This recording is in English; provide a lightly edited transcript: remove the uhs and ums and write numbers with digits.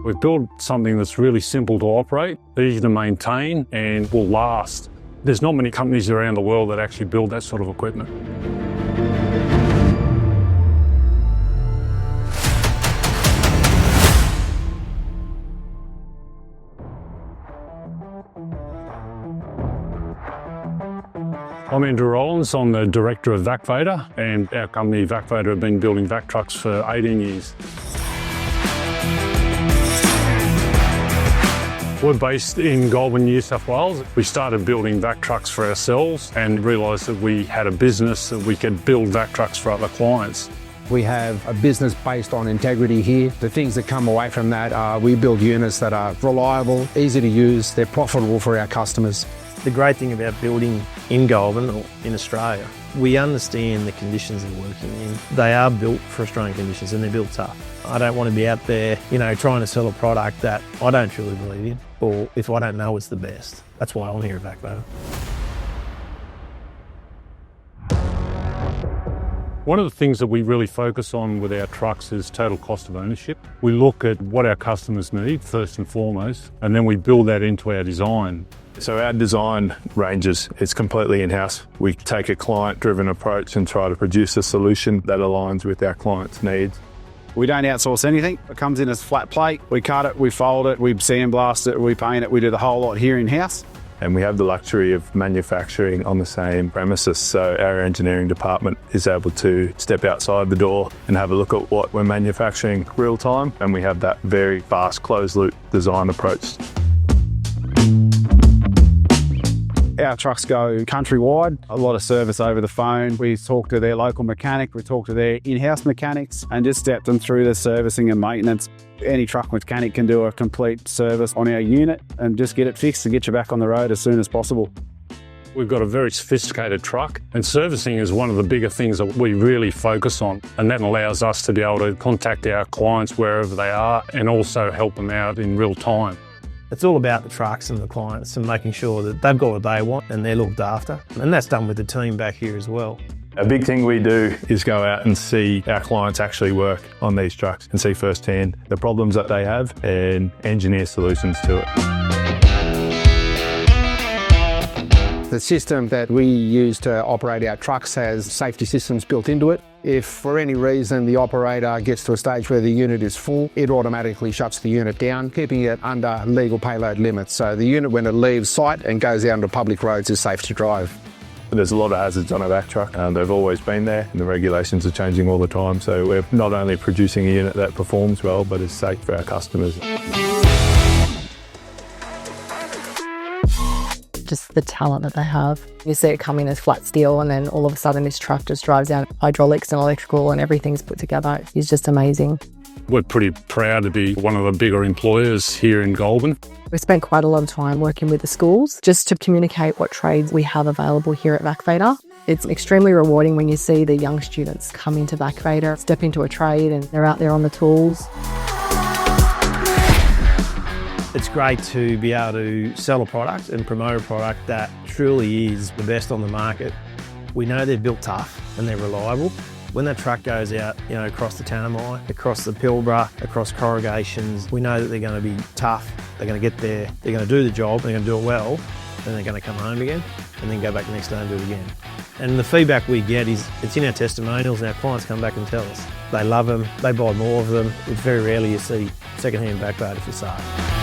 We've built something that's really simple to operate, easy to maintain, and will last. There's not many companies around the world that actually build that sort of equipment. I'm Andrew Rollins, I'm the Director of Vacvator, and our company Vacvator have been building vac trucks for 18 years. We're based in Goulburn, New South Wales. We started building vac trucks for ourselves and realised that we had a business that we could build vac trucks for other clients. We have a business based on integrity here. The things that come away from that are we build units that are reliable, easy to use, they're profitable for our customers. The great thing about building in Goulburn or in Australia, we understand the conditions they're working in. They are built for Australian conditions and they're built tough. I don't want to be out there, trying to sell a product that I don't truly believe in, or if I don't know it's the best. That's why I'm here at Vacvator. One of the things that we really focus on with our trucks is total cost of ownership. We look at what our customers need first and foremost, and then we build that into our design. So our design ranges, it's completely in-house. We take a client-driven approach and try to produce a solution that aligns with our client's needs. We don't outsource anything. It comes in as flat plate. We cut it, we fold it, we sandblast it, we paint it. We do the whole lot here in-house. And we have the luxury of manufacturing on the same premises. So our engineering department is able to step outside the door and have a look at what we're manufacturing real time. And we have that very fast closed loop design approach. Our trucks go countrywide, a lot of service over the phone. We talk to their local mechanic, we talk to their in-house mechanics and just step them through the servicing and maintenance. Any truck mechanic can do a complete service on our unit and just get it fixed and get you back on the road as soon as possible. We've got a very sophisticated truck, and servicing is one of the bigger things that we really focus on, and that allows us to be able to contact our clients wherever they are and also help them out in real time. It's all about the trucks and the clients and making sure that they've got what they want and they're looked after. And that's done with the team back here as well. A big thing we do is go out and see our clients actually work on these trucks and see firsthand the problems that they have and engineer solutions to it. The system that we use to operate our trucks has safety systems built into it. If for any reason the operator gets to a stage where the unit is full, it automatically shuts the unit down, keeping it under legal payload limits. So the unit, when it leaves site and goes out onto public roads, is safe to drive. There's a lot of hazards on a vac truck and they've always been there, and the regulations are changing all the time. So we're not only producing a unit that performs well, but is safe for our customers. Just the talent that they have. You see it come in as flat steel and then all of a sudden this truck just drives out hydraulics and electrical and everything's put together. It's just amazing. We're pretty proud to be one of the bigger employers here in Goulburn. We spent quite a lot of time working with the schools just to communicate what trades we have available here at Vacvator. It's extremely rewarding when you see the young students come into Vacvator, step into a trade and they're out there on the tools. It's great to be able to sell a product and promote a product that truly is the best on the market. We know they're built tough and they're reliable. When that truck goes out, across the Tanami, across the Pilbara, across corrugations, we know that they're going to be tough. They're going to get there, they're going to do the job, they're going to do it well, then they're going to come home again and then go back the next day and do it again. And the feedback we get is, it's in our testimonials and our clients come back and tell us. They love them, they buy more of them. It's very rarely you see second-hand Vacvator for sale.